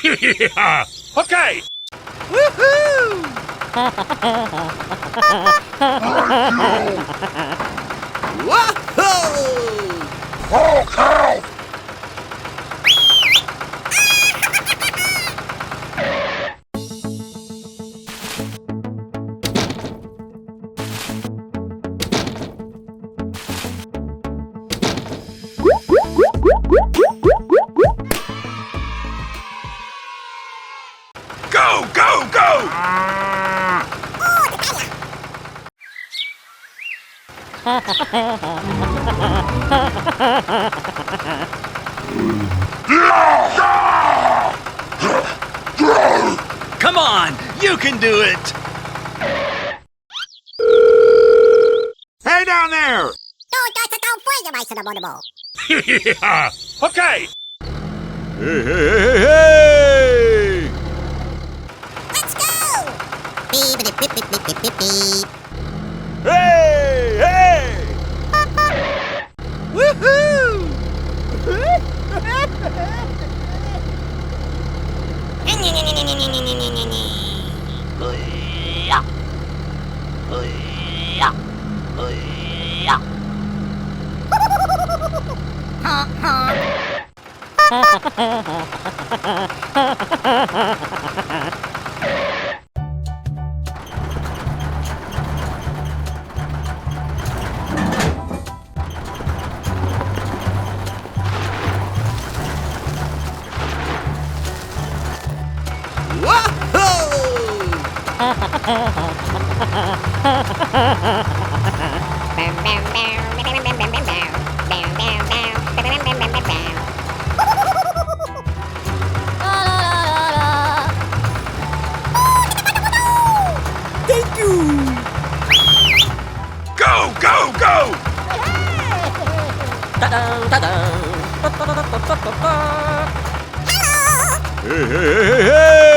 Yeah. Okay. Woohoo! Whoa! Oh, cow. Go, go, go! Come on, you can do it! Hey down there! Yeah. Okay. Hey, hey, hey, hey! Hey, hey! Woohoo! Thank you! Go, go, go! Hey, hey, hey, hey!